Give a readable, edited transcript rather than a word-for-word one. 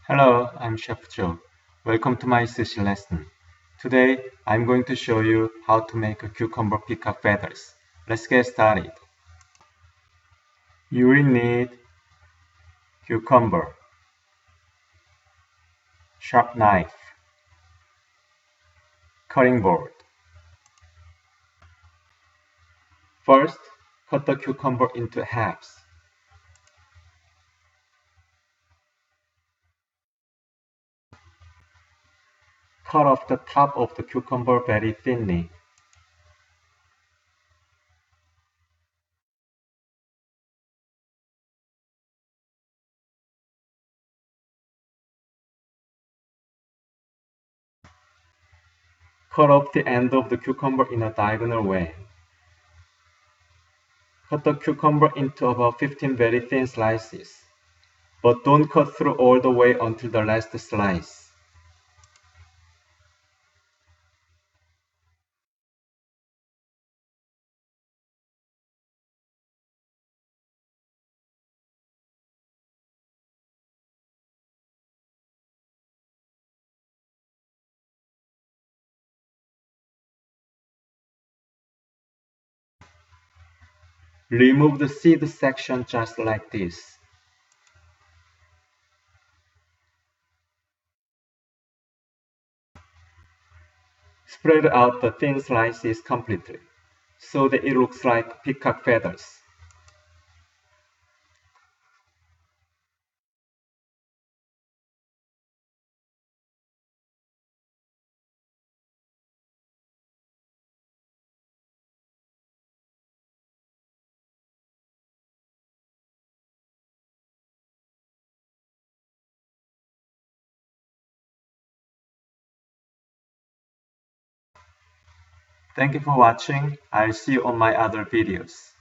Hello, I'm Chef Joe. Welcome to my sushi lesson. Today, I'm going to show you how to make a cucumber peacock feathers. Let's get started. You will need cucumber, sharp knife, cutting board. First, cut the cucumber into halves. Cut off the top of the cucumber very thinly. Cut off the end of the cucumber in a diagonal way. Cut the cucumber into about 15 very thin slices, but don't cut through all the way until the last slice. Remove the seed section just like this. Spread out the thin slices completely, so that it looks like peacock feathers. Thank you for watching. I'll see you on my other videos.